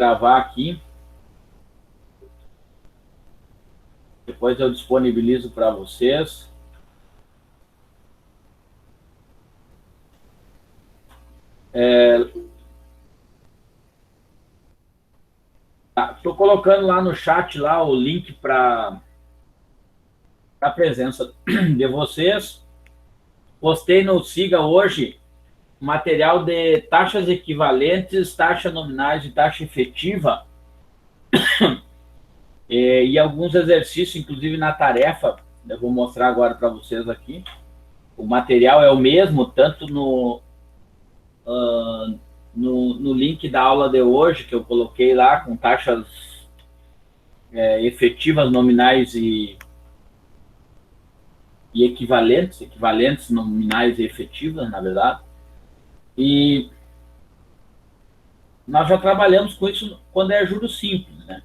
gravar aqui. Depois eu disponibilizo para vocês. Estou colocando lá no chat lá o link para a presença de vocês. Postei no Siga hoje material de taxas equivalentes, taxas nominais e taxa efetiva, e alguns exercícios, inclusive na tarefa. Eu vou mostrar agora para vocês aqui. O material é o mesmo, tanto no link da aula de hoje, que eu coloquei lá, com taxas efetivas, nominais e equivalentes, nominais e efetivas, na verdade. E nós já trabalhamos com isso quando é juros simples, né?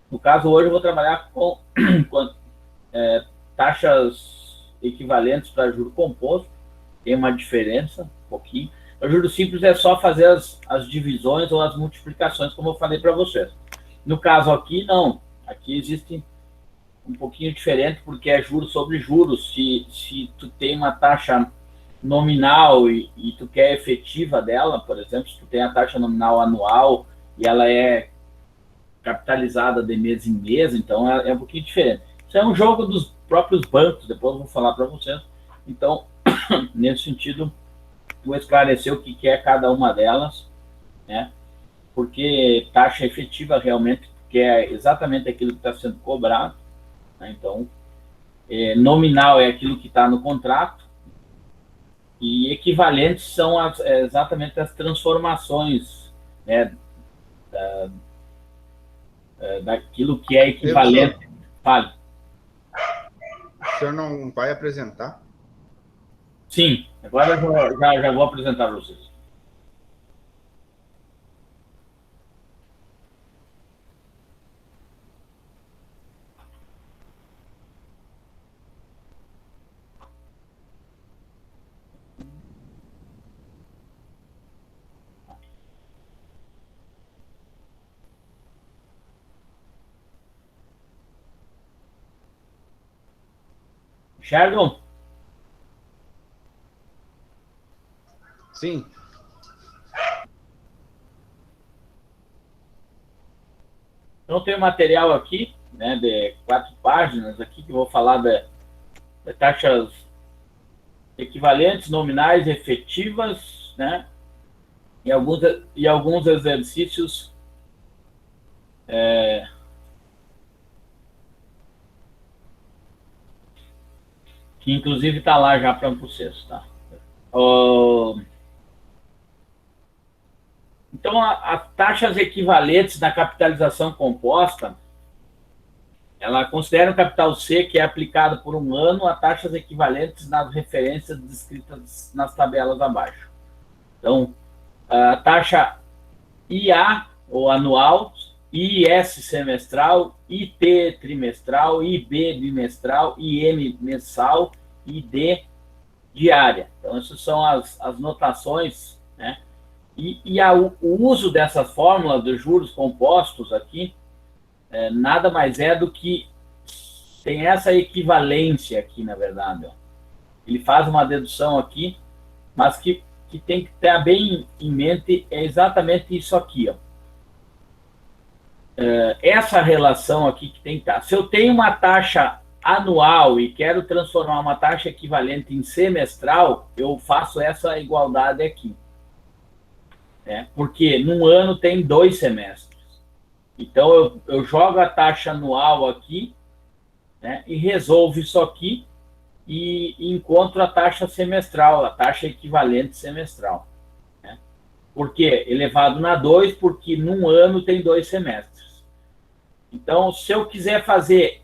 No caso, hoje eu vou trabalhar com taxas equivalentes para juro composto. Tem uma diferença, um pouquinho. O juros simples é só fazer as divisões ou as multiplicações, como eu falei para vocês. No caso aqui, não. Aqui existe um pouquinho diferente, porque é juros sobre juros. Se tu tem uma taxa nominal e tu quer efetiva dela, por exemplo, se tu tem a taxa nominal anual e ela é capitalizada de mês em mês, então é um pouquinho diferente. Isso é um jogo dos próprios bancos, depois eu vou falar para vocês. Então, nesse sentido, vou esclarecer o que é cada uma delas, né? Porque taxa efetiva realmente que é exatamente aquilo que está sendo cobrado, né? Então, nominal é aquilo que está no contrato, e equivalentes são exatamente as transformações, né, daquilo que é equivalente. Fale. O senhor não vai apresentar? Sim, agora eu já vou apresentar para vocês. Enxergam? Sim. Então tem um material aqui, né, de 4 páginas aqui, que eu vou falar de taxas equivalentes, nominais, efetivas, né, e alguns exercícios que inclusive está lá já para vocês, tá? Então, as taxas equivalentes da capitalização composta, ela considera o capital C, que é aplicado por um ano, a taxas equivalentes nas referências descritas nas tabelas abaixo. Então, a taxa IA, ou anual, IS semestral, IT trimestral, IB bimestral, IM mensal, ID diária. Então, essas são as notações, né? O uso dessa fórmula dos juros compostos aqui nada mais é do que tem essa equivalência aqui, na verdade. Ó. Ele faz uma dedução aqui, mas que tem que ter bem em mente é exatamente isso aqui. Ó. Essa relação aqui que tem que estar. Se eu tenho uma taxa anual e quero transformar uma taxa equivalente em semestral, eu faço essa igualdade aqui. Porque num ano tem 2 semestres. Então, eu jogo a taxa anual aqui, né, e resolvo isso aqui e encontro a taxa semestral, a taxa equivalente semestral. Né? Por quê? Elevado na 2, porque num ano tem 2 semestres. Então, se eu quiser fazer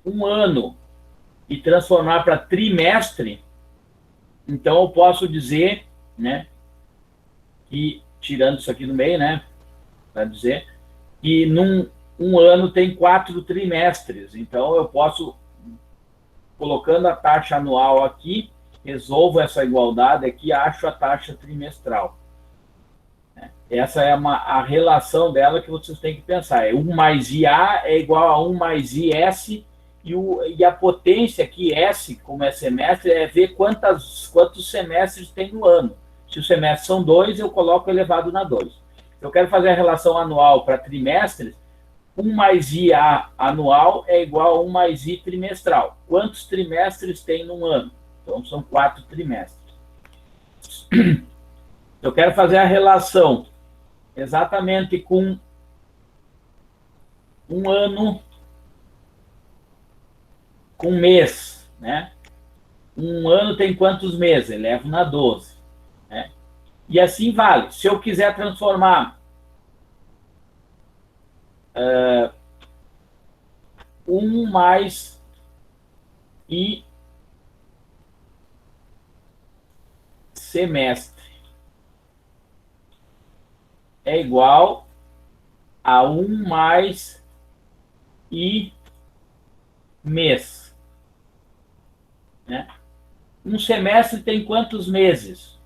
um ano e transformar para trimestre, então eu posso dizer, né, que, tirando isso aqui do meio, né, para dizer que um ano tem 4 trimestres. Então, eu posso, colocando a taxa anual aqui, resolvo essa igualdade aqui, acho a taxa trimestral. Essa é a relação dela que vocês têm que pensar. 1 mais IA é igual a 1 mais IS, e a potência aqui, S, como é semestre, é ver quantos semestres tem no ano. Se os semestres são 2, eu coloco elevado na 2. Eu quero fazer a relação anual para trimestres. 1 mais IA anual é igual a 1 mais I trimestral. Quantos trimestres tem num ano? Então, são 4 trimestres. Eu quero fazer a relação exatamente com um ano com mês, né? Um ano tem quantos meses? Elevo na 12. Né? E assim vale. Se eu quiser transformar 1 mais I semestre é igual a 1 mais I mês. Né? Um semestre tem quantos meses?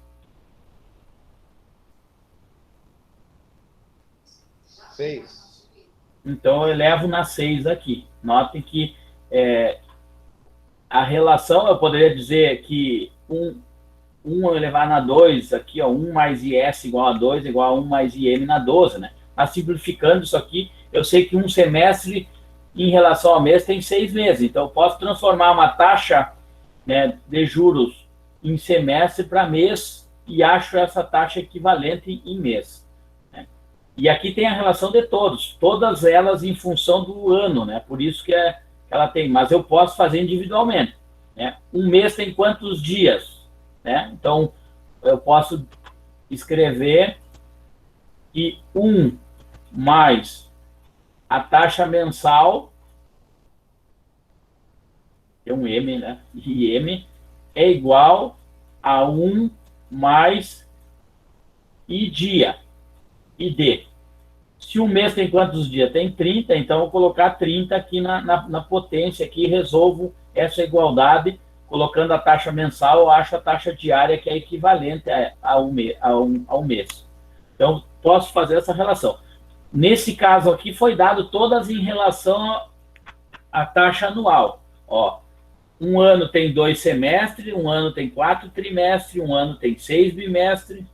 6. Então, eu elevo na 6 aqui. Notem que a relação, eu poderia dizer que 1 eu elevar na 2, aqui, ó, 1 mais IS igual a 2, igual a 1 mais IM na 12, né? Mas simplificando isso aqui, eu sei que um semestre, em relação ao mês, tem 6 meses. Então, eu posso transformar uma taxa, né, de juros em semestre para mês e acho essa taxa equivalente em mês. Né? E aqui tem a relação de todas elas em função do ano, né? Por isso que ela tem, mas eu posso fazer individualmente. Né? Um mês tem quantos dias? Né? Então, eu posso escrever que 1 mais a taxa mensal, tem um M, né? IM, é igual a 1 mais I dia, ID. Se um mês tem quantos dias? Tem 30, então eu vou colocar 30 aqui na potência, aqui e resolvo essa igualdade, colocando a taxa mensal, eu acho a taxa diária que é equivalente ao mês. Então, posso fazer essa relação. Nesse caso aqui, foi dado todas em relação à taxa anual. Ó, um ano tem 2 semestres, um ano tem 4 trimestres, um ano tem 6 bimestres,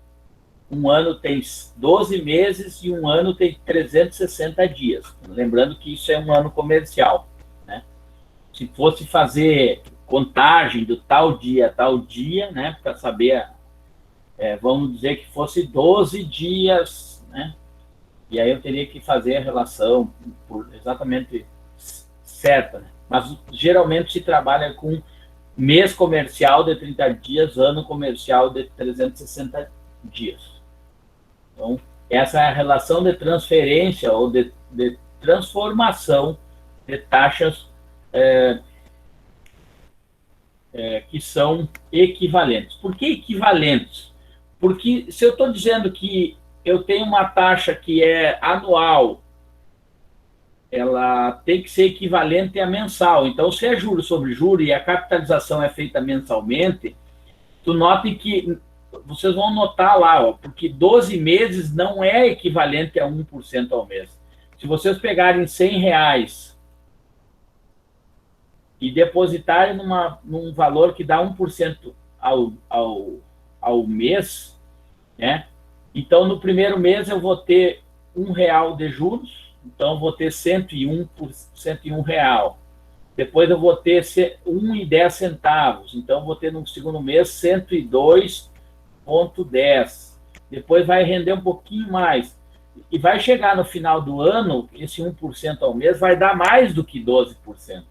um ano tem 12 meses e um ano tem 360 dias. Lembrando que isso é um ano comercial. Né? Se fosse fazer contagem do tal dia, né, para saber, vamos dizer que fosse 12 dias, né? E aí eu teria que fazer a relação exatamente certa, né? Mas geralmente se trabalha com mês comercial de 30 dias, ano comercial de 360 dias. Então, essa é a relação de transferência ou de transformação de taxas que são equivalentes. Por que equivalentes? Porque se eu estou dizendo que eu tenho uma taxa que é anual, ela tem que ser equivalente a mensal. Então, se é juro sobre juro e a capitalização é feita mensalmente, tu note que vocês vão notar lá, ó, porque 12 meses não é equivalente a 1% ao mês. Se vocês pegarem R$100 e depositarem num valor que dá 1% ao mês, né? Então, no primeiro mês eu vou ter R$1 de juros, então vou ter 101 real. Depois eu vou ter R$1,10, então vou ter no segundo mês 102,10. Depois vai render um pouquinho mais. E vai chegar no final do ano, esse 1% ao mês vai dar mais do que 12%.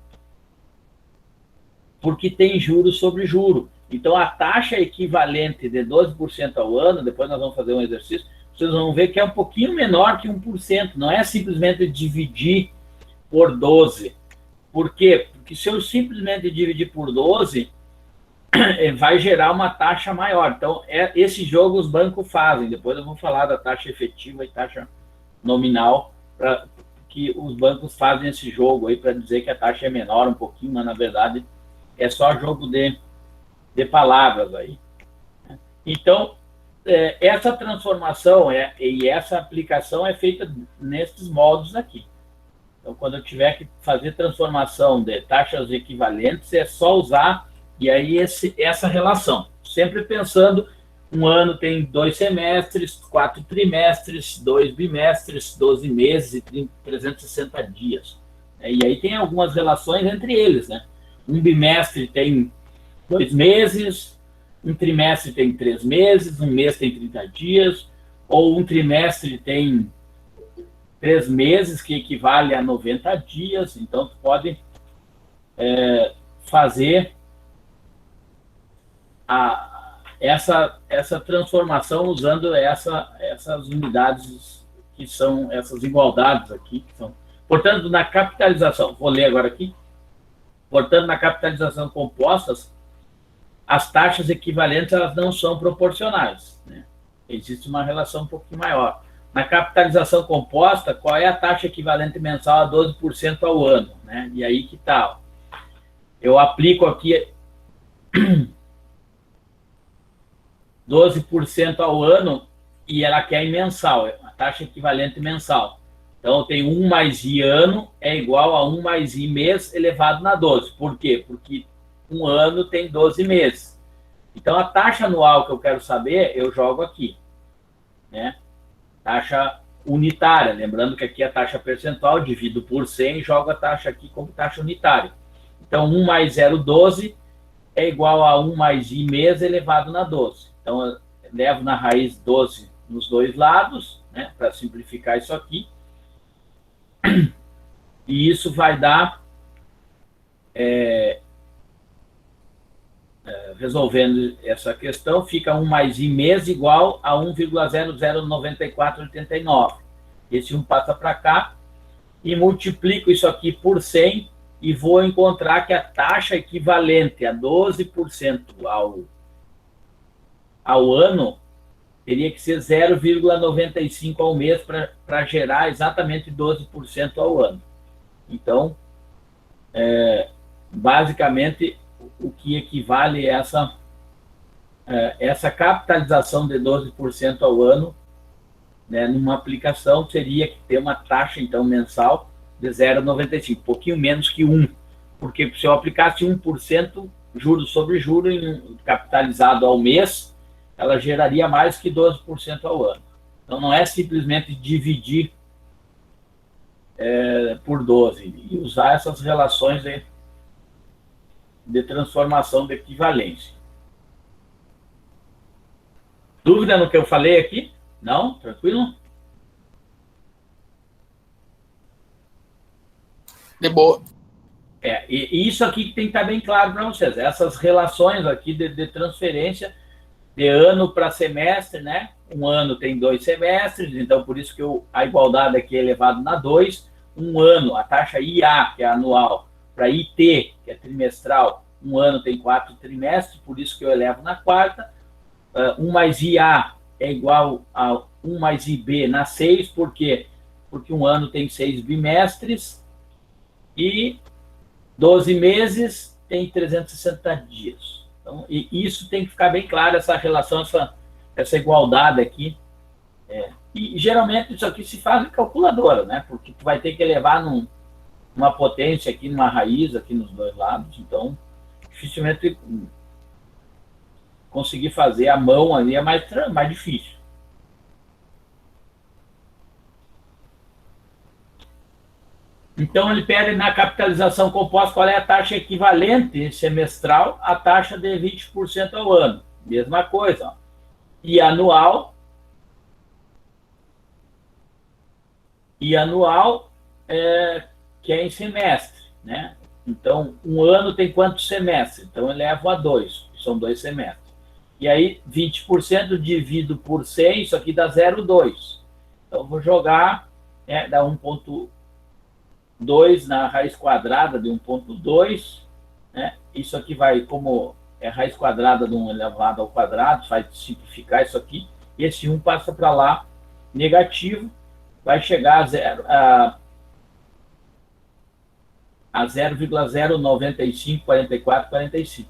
Porque tem juros sobre juro. Então, a taxa equivalente de 12% ao ano, depois nós vamos fazer um exercício, vocês vão ver que é um pouquinho menor que 1%. Não é simplesmente dividir por 12. Por quê? Porque se eu simplesmente dividir por 12, vai gerar uma taxa maior. Então, esse jogo os bancos fazem. Depois eu vou falar da taxa efetiva e taxa nominal, que os bancos fazem esse jogo aí para dizer que a taxa é menor um pouquinho, mas na verdade é só jogo de palavras aí. Então, essa transformação e essa aplicação é feita nesses moldes aqui. Então, quando eu tiver que fazer transformação de taxas equivalentes, é só usar, e aí essa relação. Sempre pensando, um ano tem 2 semestres, 4 trimestres, 2 bimestres, 12 meses e 360 dias. E aí tem algumas relações entre eles, né? Um bimestre tem 2 meses, um trimestre tem 3 meses, um mês tem 30 dias, ou um trimestre tem 3 meses, que equivale a 90 dias. Então, tu pode fazer essa transformação usando essas unidades que são essas igualdades aqui. Que são, portanto, na capitalização, vou ler agora aqui. Portanto, na capitalização compostas, as taxas equivalentes elas não são proporcionais, né? Existe uma relação um pouquinho maior. Na capitalização composta, qual é a taxa equivalente mensal a 12% ao ano, né? E aí que tal? Eu aplico aqui 12% ao ano e ela quer em mensal, a taxa equivalente mensal. Então, eu tenho 1 mais I ano é igual a 1 mais I mês elevado na 12. Por quê? Porque um ano tem 12 meses. Então, a taxa anual que eu quero saber, eu jogo aqui, né? Taxa unitária. Lembrando que aqui é a taxa percentual, divido por 100 e jogo a taxa aqui como taxa unitária. Então, 1 mais 0,12 é igual a 1 mais I mês elevado na 12. Então, eu levo na raiz 12 nos dois lados, né? Para simplificar isso aqui. E isso vai dar, resolvendo essa questão, fica 1 mais I mês igual a 1,009489. Esse 1 passa para cá e multiplico isso aqui por 100 e vou encontrar que a taxa equivalente a 12% ao ano teria que ser 0,95 ao mês para gerar exatamente 12% ao ano. Então, basicamente, o que equivale a essa capitalização de 12% ao ano, né, numa aplicação, seria que ter uma taxa, então, mensal de 0,95, um pouquinho menos que 1, porque se eu aplicasse 1% juros sobre juros capitalizado ao mês, ela geraria mais que 12% ao ano. Então, não é simplesmente dividir por 12 e usar essas relações de transformação de equivalência. Dúvida no que eu falei aqui? Não? Tranquilo? De boa. E isso aqui que tem que estar bem claro para vocês. Essas relações aqui de transferência de ano para semestre, né? Um ano tem 2 semestres, então por isso que a igualdade aqui é elevado na 2. Um ano, a taxa IA, que é anual, para IT, que é trimestral, um ano tem 4 trimestres, por isso que eu elevo na quarta. 1 mais IA é igual a 1 mais IB na 6, por quê? Porque um ano tem 6 bimestres e 12 meses tem 360 dias. Então, isso tem que ficar bem claro, essa relação, essa igualdade aqui. E geralmente isso aqui se faz em calculadora, né? Porque tu vai ter que elevar numa potência aqui, numa raiz aqui nos dois lados. Então, dificilmente conseguir fazer a mão ali é mais difícil. Então, ele pede na capitalização composta qual é a taxa equivalente semestral à taxa de 20% ao ano. Mesma coisa. Ó. E anual que é em semestre, né? Então, um ano tem quantos semestres? Então, eu levo a 2, são 2 semestres. E aí, 20% dividido por 100, isso aqui dá 0,2. Então, eu vou jogar, dá 1,2 na raiz quadrada de 1,2, né? Isso aqui vai, como é raiz quadrada de 1 elevado ao quadrado, vai simplificar isso aqui, e esse 1 passa para lá, negativo, vai chegar a 0,0954445.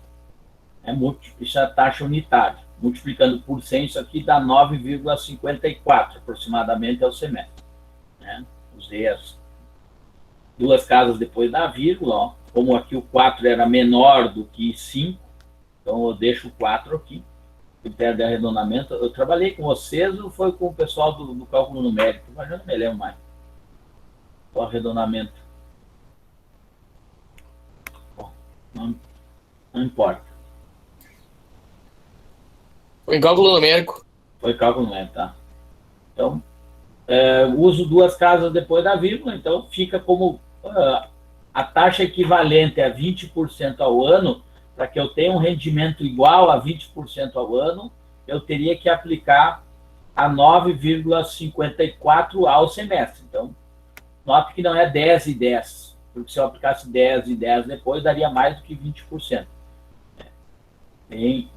Isso é a taxa unitária. multiplicando por 100, isso aqui dá 9,54 aproximadamente ao semestre. Né? Usei as duas casas depois da vírgula, ó. Como aqui o 4 era menor do que 5, então eu deixo o 4 aqui, critério de arredondamento. Eu trabalhei com vocês ou foi com o pessoal do cálculo numérico? Mas eu não me lembro mais. O arredondamento. Bom, não importa. Foi em cálculo numérico. Foi cálculo numérico, tá? Então, uso duas casas depois da vírgula, então fica como a taxa equivalente a 20% ao ano. Para que eu tenha um rendimento igual a 20% ao ano, eu teria que aplicar a 9,54 ao semestre. Então, note que não é 10 e 10, porque se eu aplicasse 10 e 10 depois, daria mais do que 20%. Bem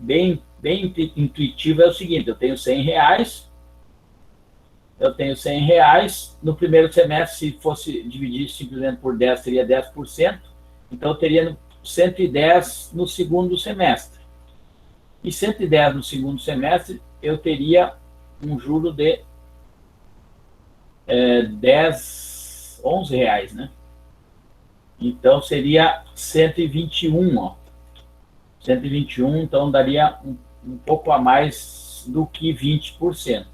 intuitivo é o seguinte, eu tenho R$100, no primeiro semestre, se fosse dividir simplesmente por 10, seria 10%, então eu teria 110 no segundo semestre. E 110 no segundo semestre, eu teria um juro de 11 reais, né? Então, seria 121, ó. 121, então, daria um pouco a mais do que 20%.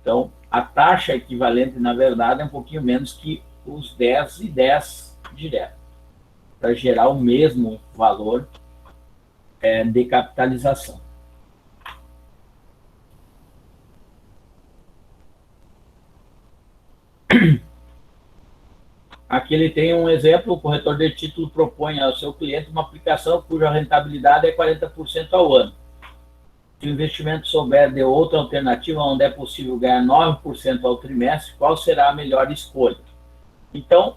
Então, a taxa equivalente, na verdade, é um pouquinho menos que os 10 e 10 direto, para gerar o mesmo valor de capitalização. Aqui ele tem um exemplo, o corretor de título propõe ao seu cliente uma aplicação cuja rentabilidade é 40% ao ano. Se o investimento souber de outra alternativa onde é possível ganhar 9% ao trimestre, qual será a melhor escolha? Então,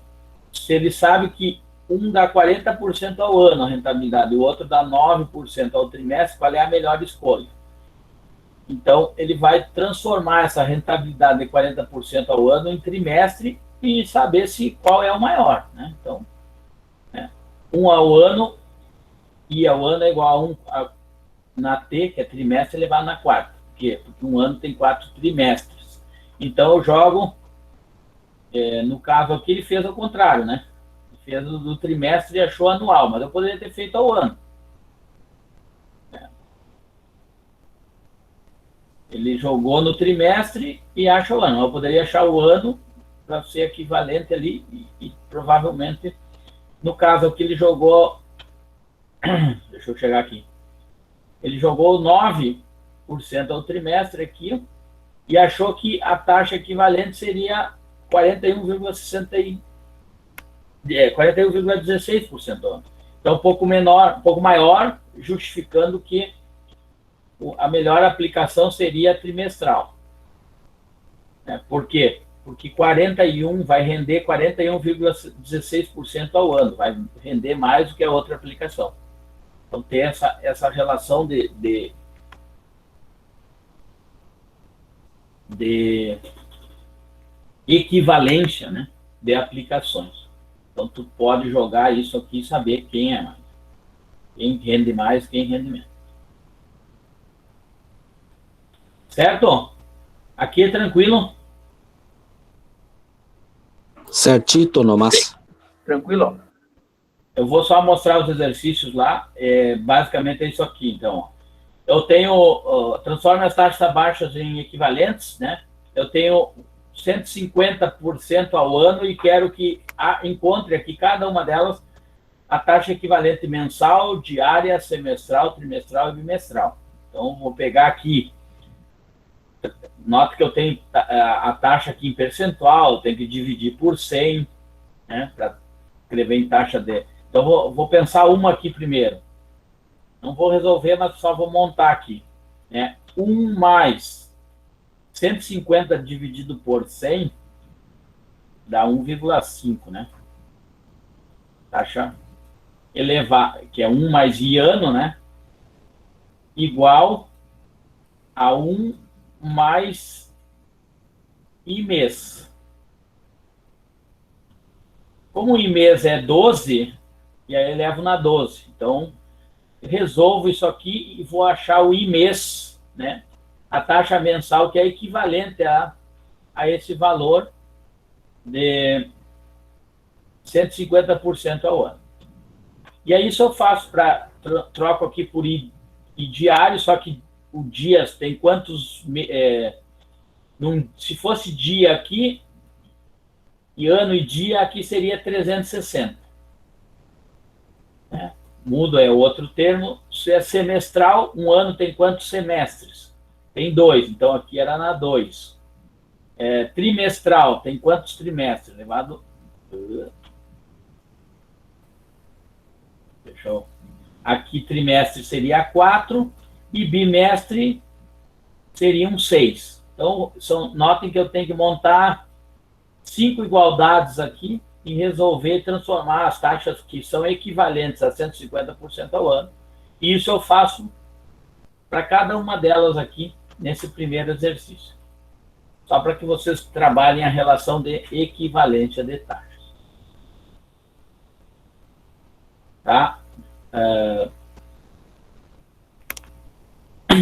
se ele sabe que um dá 40% ao ano a rentabilidade e o outro dá 9% ao trimestre, qual é a melhor escolha? Então, ele vai transformar essa rentabilidade de 40% ao ano em trimestre e saber qual é o maior. Né? Então, um ao ano, e ao ano é igual a 1 na T, que é trimestre, elevado na quarta. Por quê? Porque um ano tem 4 trimestres. Então, eu jogo, no caso aqui, ele fez ao contrário, né? Fez do trimestre e achou anual, mas eu poderia ter feito ao ano. Ele jogou no trimestre e acha o ano. Eu poderia achar o ano para ser equivalente ali e provavelmente, no caso aqui, ele jogou... Deixa eu chegar aqui. Ele jogou 9% ao trimestre aqui e achou que a taxa equivalente seria 41,16% ao ano. Então, um pouco maior, justificando que a melhor aplicação seria trimestral. Por quê? Porque 41 vai render 41,16% ao ano, vai render mais do que a outra aplicação. Então, tem essa relação de equivalência, né, de aplicações. Então, tu pode jogar isso aqui e saber quem é mais. Quem rende mais, quem rende menos. Certo? Aqui é tranquilo? Certito, nomás. Tranquilo? Eu vou só mostrar os exercícios lá. Basicamente é isso aqui, então. Eu tenho... transformo as taxas baixas em equivalentes, né? Eu tenho 150% ao ano e quero que encontre aqui cada uma delas a taxa equivalente mensal, diária, semestral, trimestral e bimestral. Então, vou pegar aqui... Nota que eu tenho a taxa aqui em percentual, eu tenho que dividir por 100, né, para escrever em taxa de... Então, vou pensar uma aqui primeiro. Não vou resolver, mas só vou montar aqui. 1 mais 150 dividido por 100 dá 1,5, né? Taxa elevada, que é 1 mais I ano, né? Igual a 1 mais I mês. Como I mês é 12, e aí eu levo na 12. Então, resolvo isso aqui e vou achar o I mês né, a taxa mensal que é equivalente a esse valor de 150% ao ano. E aí isso eu faço troco aqui por I diário, só que o dias tem quantos... se fosse dia aqui, e ano e dia, aqui seria 360. Né? Mudo é outro termo. Se é semestral, um ano tem quantos semestres? Tem 2, então aqui era na 2. Trimestral, tem quantos trimestres? Levado... Deixa eu... Aqui trimestre seria 4 e bimestre seriam 6. Então, notem que eu tenho que montar 5 igualdades aqui e resolver e transformar as taxas que são equivalentes a 150% ao ano. E isso eu faço para cada uma delas aqui nesse primeiro exercício. Só para que vocês trabalhem a relação de equivalência de taxas. Tá?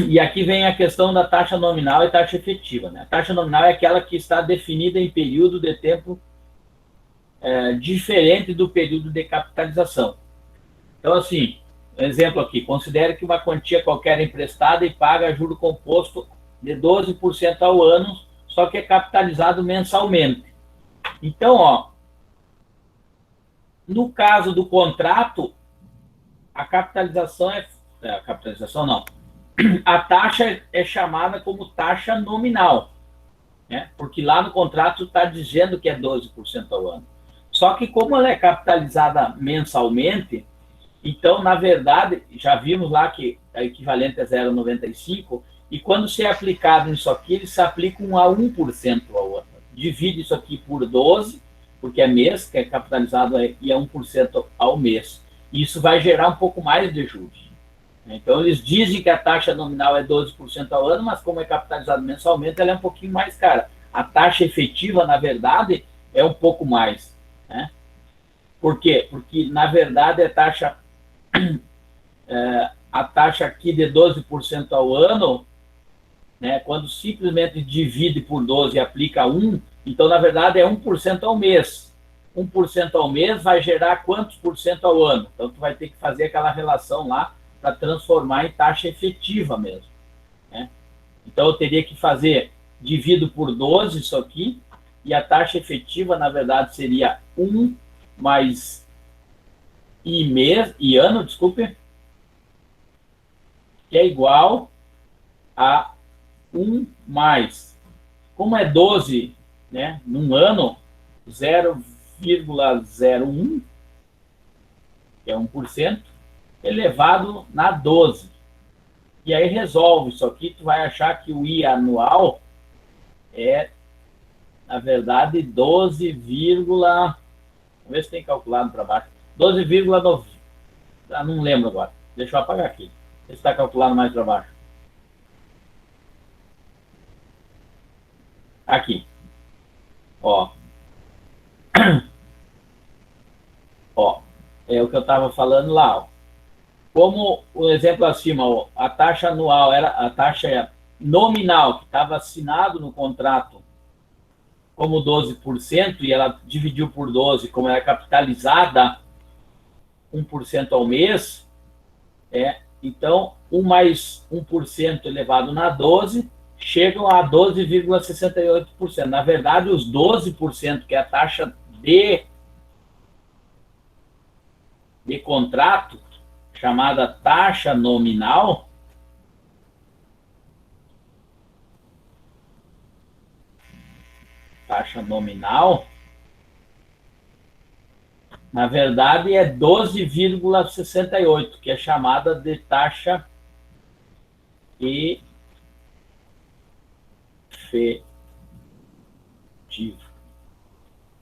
E aqui vem a questão da taxa nominal e taxa efetiva. Né? A taxa nominal é aquela que está definida em período de tempo diferente do período de capitalização. Então, assim, um exemplo aqui, considere que uma quantia qualquer emprestada e paga juro composto de 12% ao ano, só que é capitalizado mensalmente. Então, ó, no caso do contrato, a capitalização a capitalização não. A taxa é chamada como taxa nominal, né? Porque lá no contrato está dizendo que é 12% ao ano. Só que como ela é capitalizada mensalmente, então, na verdade, já vimos lá que a equivalente é 0,95, e quando se é aplicado isso aqui, eles se aplicam a 1% ao ano. Divide isso aqui por 12, porque é mês, que é capitalizado e é 1% ao mês. Isso vai gerar um pouco mais de juros. Então, eles dizem que a taxa nominal é 12% ao ano, mas como é capitalizado mensalmente, ela é um pouquinho mais cara. A taxa efetiva, na verdade, é um pouco mais. Né? Por quê? Porque, na verdade, a taxa aqui de 12% ao ano, né, quando simplesmente divide por 12 e aplica 1, então, na verdade, é 1% ao mês. 1% ao mês vai gerar quantos por cento ao ano? Então, tu vai ter que fazer aquela relação lá para transformar em taxa efetiva mesmo. Né? Então, eu teria que fazer, divido por 12 isso aqui, e a taxa efetiva, na verdade, seria 1 mais e ano, desculpe, que é igual a 1 mais, como é 12, né, num ano, 0,01, que é 1%, elevado na 12. E aí resolve isso aqui, tu vai achar que o I anual é, na verdade, 12, vamos ver se tem calculado para baixo, 12,9, não lembro agora, deixa eu apagar aqui, se está calculado mais para baixo. Aqui, ó, ó, é o que eu estava falando lá, ó. Como o exemplo acima, ó, a taxa anual era a taxa nominal que estava assinado no contrato como 12%, e ela dividiu por 12, como era capitalizada 1% ao mês, então 1 mais 1% elevado na 12 chegam a 12,68%. Na verdade, os 12%, que é a taxa de contrato, chamada taxa nominal, na verdade, é 12,68, que é chamada de taxa efetiva.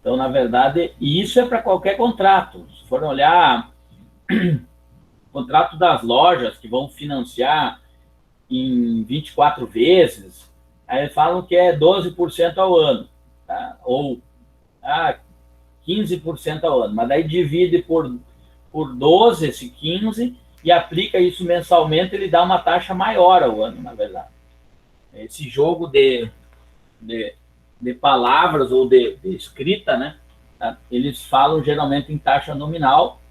Então, na verdade, e isso é para qualquer contrato. Se for olhar contrato das lojas que vão financiar em 24 vezes, aí falam que é 12% ao ano, tá? Ou 15% ao ano, mas daí divide por 12 esse 15 e aplica isso mensalmente, ele dá uma taxa maior ao ano, na verdade. esse jogo de palavras ou de escrita, né? Eles falam geralmente em taxa nominal,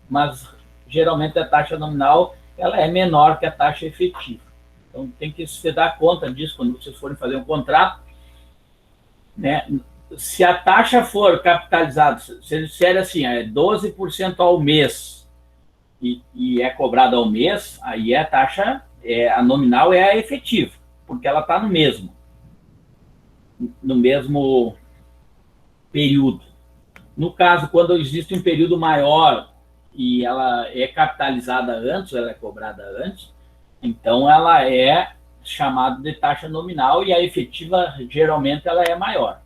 mas geralmente a taxa nominal ela é menor que a taxa efetiva. Então tem que se dar conta disso quando vocês forem fazer um contrato, né? Se a taxa for capitalizada, se eles disserem assim, é 12% ao mês e é cobrada ao mês, aí a taxa, a nominal é a efetiva, porque ela está no mesmo período. No caso, quando existe um período maior e ela é capitalizada antes, ela é cobrada antes, então ela é chamada de taxa nominal e a efetiva, geralmente, ela é maior.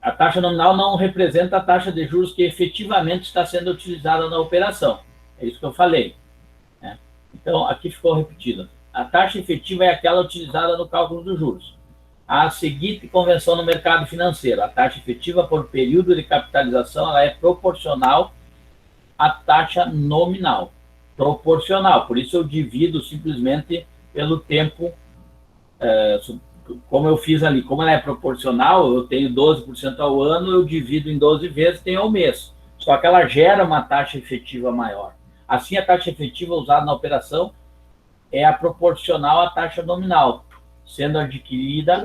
A taxa nominal não representa a taxa de juros que efetivamente está sendo utilizada na operação. É isso que eu falei, né? Então, aqui ficou repetido. A taxa efetiva é aquela utilizada no cálculo dos juros. A seguinte convenção no mercado financeiro. A taxa efetiva por período de capitalização ela é proporcional à taxa nominal. Proporcional. Por isso eu divido simplesmente pelo tempo, como eu fiz ali. Como ela é proporcional, eu tenho 12% ao ano, eu divido em 12 vezes, tenho ao mês. Só que ela gera uma taxa efetiva maior. Assim, a taxa efetiva usada na operação é a proporcional à taxa nominal, sendo adquirida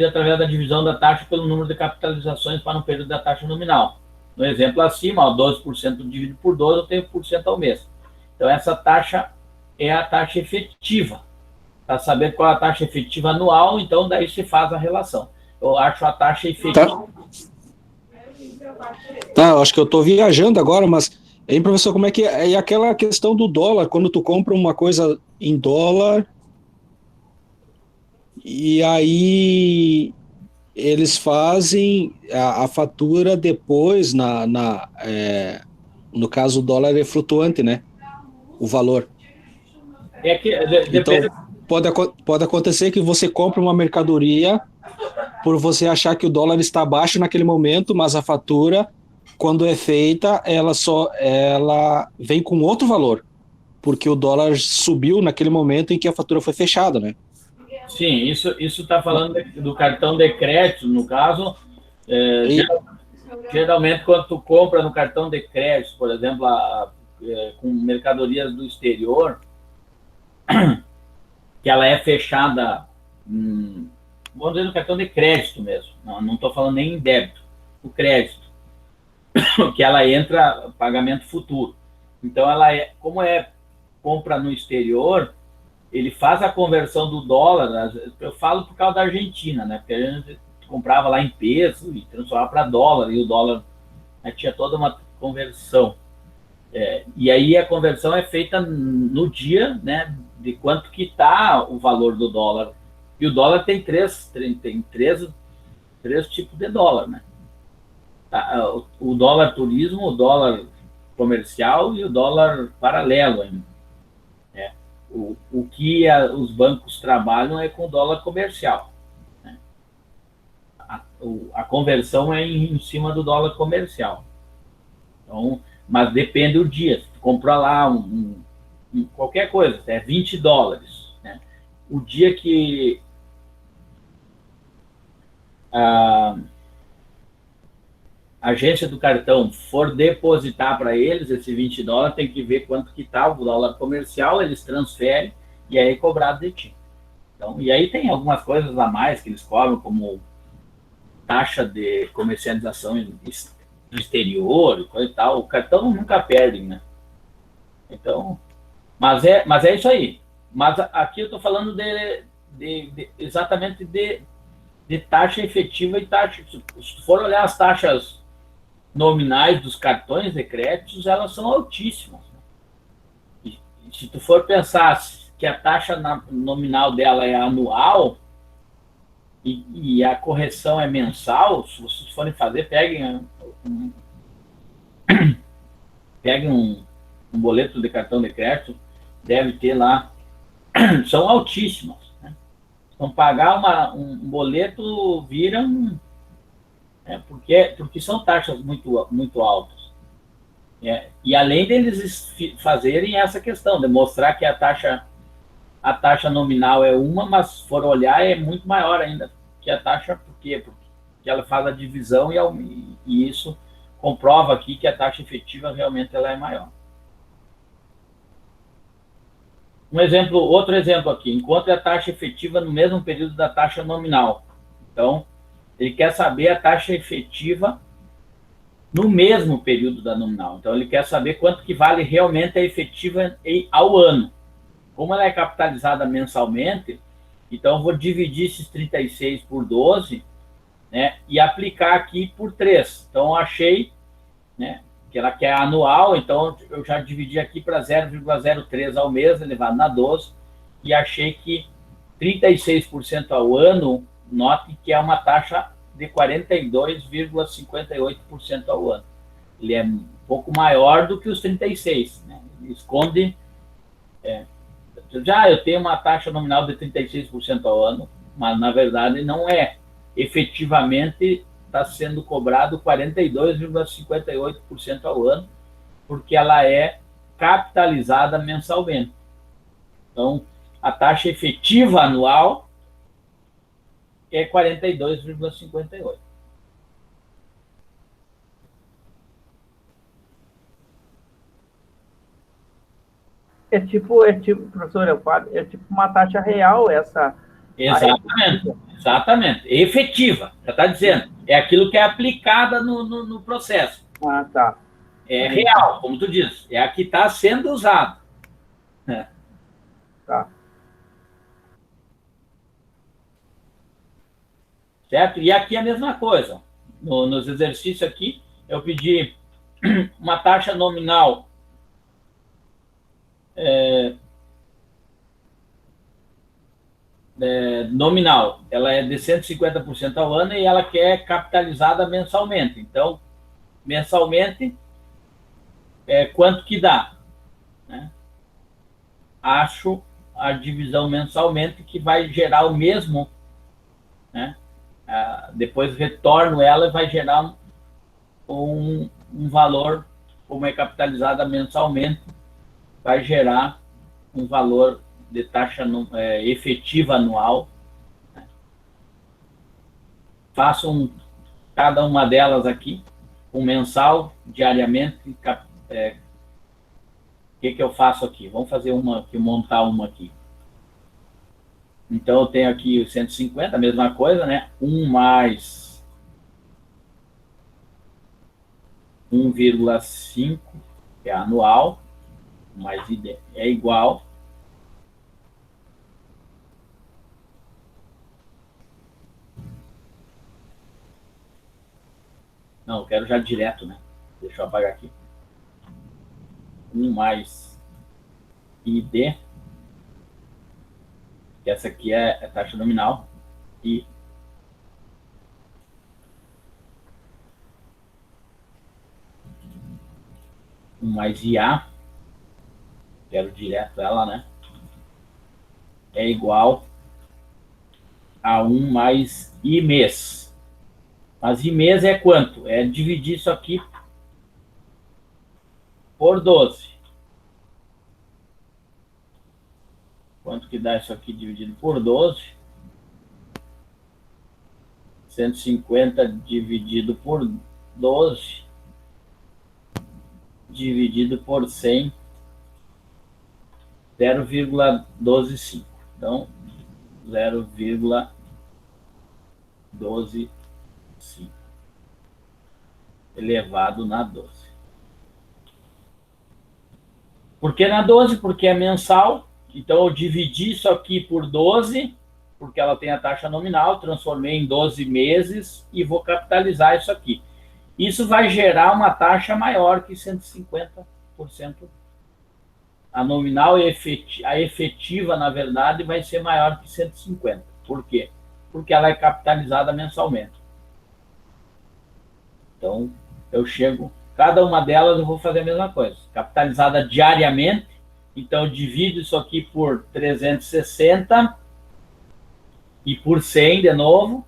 através da divisão da taxa pelo número de capitalizações para um período da taxa nominal. No exemplo acima, 12% dividido por 12, eu tenho 1% ao mês. Então, essa taxa é a taxa efetiva. Para saber qual é a taxa efetiva anual, então daí se faz a relação. Eu acho a taxa efetiva... Tá, eu acho que eu estou viajando agora, mas, hein, professor, como é que é aquela questão do dólar, quando tu compra uma coisa em dólar, e aí eles fazem a fatura depois, no caso o dólar é flutuante, né? O valor. Então, pode acontecer que você compre uma mercadoria por você achar que o dólar está baixo naquele momento, mas a fatura, quando é feita, ela vem com outro valor, porque o dólar subiu naquele momento em que a fatura foi fechada, né? Sim, isso está falando do cartão de crédito, no caso. Geralmente, quando tu compra no cartão de crédito, por exemplo, com mercadorias do exterior, que ela é fechada, vamos dizer, no cartão de crédito mesmo, não estou falando nem em débito, o crédito, que ela entra pagamento futuro. Então, como é compra no exterior, ele faz a conversão do dólar. Eu falo por causa da Argentina, né? Porque a gente comprava lá em peso e transformava para dólar, e o dólar, né, tinha toda uma conversão. E aí a conversão é feita no dia, né, de quanto que está o valor do dólar. E o dólar tem três tipos de dólar, né? O dólar turismo, o dólar comercial e o dólar paralelo ainda. O que os bancos trabalham é com o dólar comercial, né? A conversão é em cima do dólar comercial. Então, mas depende do dia. Se tu comprar lá qualquer coisa, é $20, né? O dia que a agência do cartão for depositar para eles esse $20, tem que ver quanto que está o dólar comercial, eles transferem e aí é cobrado de ti. Então, e aí tem algumas coisas a mais que eles cobram, como taxa de comercialização no exterior e coisa e tal. O cartão nunca perde, né? Então, mas é isso aí. Mas aqui eu estou falando exatamente de taxa efetiva e taxa. Se tu for olhar as taxas nominais dos cartões de créditos, elas são altíssimas. E se tu for pensar que a taxa nominal dela é anual e a correção é mensal, se vocês forem fazer, peguem um boleto de cartão de crédito, deve ter lá, são altíssimas, né? Então, pagar um boleto vira Porque são taxas muito altas. E além deles fazerem essa questão, demonstrar que a taxa nominal é uma, mas se for olhar é muito maior ainda que a taxa, por quê? Porque ela faz a divisão e isso comprova aqui que a taxa efetiva realmente ela é maior. Outro exemplo aqui, encontre a taxa efetiva no mesmo período da taxa nominal. Então, ele quer saber a taxa efetiva no mesmo período da nominal. Então, ele quer saber quanto que vale realmente a efetiva ao ano. Como ela é capitalizada mensalmente, então eu vou dividir esses 36 por 12, né, e aplicar aqui por 3. Então, eu achei, né, que ela quer anual, então eu já dividi aqui para 0,03 ao mês, elevado na 12, e achei que 36% ao ano, note que é uma taxa de 42,58% ao ano. Ele é um pouco maior do que os 36, né? Ele esconde... eu tenho uma taxa nominal de 36% ao ano, mas na verdade não é. Efetivamente está sendo cobrado 42,58% ao ano, porque ela é capitalizada mensalmente. Então, a taxa efetiva anual é 42,58%. É tipo, professor Eufábio, é tipo uma taxa real essa. Exatamente. Efetiva, já está dizendo. É aquilo que é aplicada no processo. Ah, tá. É real, como tu diz. É a que está sendo usada. Tá. Certo? E aqui é a mesma coisa. Nos exercícios aqui, eu pedi uma taxa nominal nominal, ela é de 150% ao ano e ela quer capitalizada mensalmente. Então, mensalmente, quanto que dá? Né? Acho a divisão mensalmente que vai gerar o mesmo, né? Depois retorno ela e vai gerar um valor, como é capitalizada mensalmente, vai gerar um valor de taxa efetiva anual. Faço cada uma delas aqui, um mensal, diariamente. O que eu faço aqui? Vamos fazer montar uma aqui. Então, eu tenho aqui o 150, a mesma coisa, né? 1 mais 1,5, que é anual, mais é igual. Não, eu quero já direto, né? Deixa eu apagar aqui. 1 mais ID, que essa aqui é a taxa nominal, e mais IA, quero direto ela, né? É igual a 1 mais IMES. Mas IMES é quanto? É dividir isso aqui por 12. Quanto que dá isso aqui dividido por 12? 150 dividido por 12, dividido por 100, 0,125. Então, 0,125 elevado na 12. Por que na 12? Porque é mensal. Então, eu dividi isso aqui por 12, porque ela tem a taxa nominal, transformei em 12 meses e vou capitalizar isso aqui. Isso vai gerar uma taxa maior que 150%. A nominal e a efetiva, na verdade, vai ser maior que 150%. Por quê? Porque ela é capitalizada mensalmente. Então, eu chego... Cada uma delas eu vou fazer a mesma coisa. Capitalizada diariamente, então eu divido isso aqui por 360 e por 100 de novo,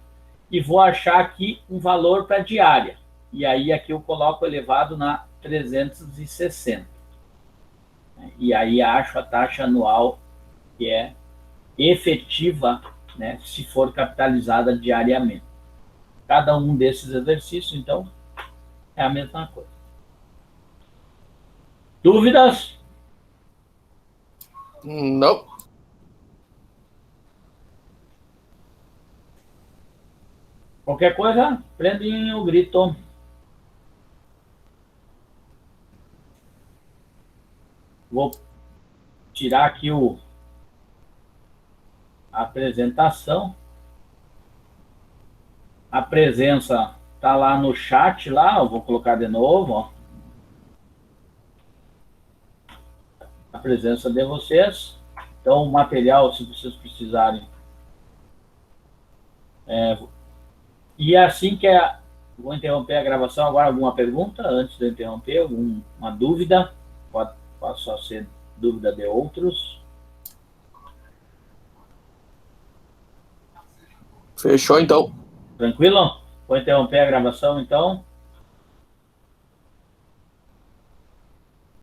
e vou achar aqui um valor para diária. E aí aqui eu coloco elevado na 360. E aí acho a taxa anual que é efetiva, né, se for capitalizada diariamente. Cada um desses exercícios, então, é a mesma coisa. Dúvidas? Não. Qualquer coisa, prendem o grito. Vou tirar aqui a apresentação. A presença está lá no chat, lá, eu vou colocar de novo, ó. A presença de vocês. Então, o material, se vocês precisarem. E assim que vou interromper a gravação agora. Alguma pergunta antes de eu interromper? Alguma dúvida? Pode só ser dúvida de outros. Fechou, então. Tranquilo? Vou interromper a gravação, então.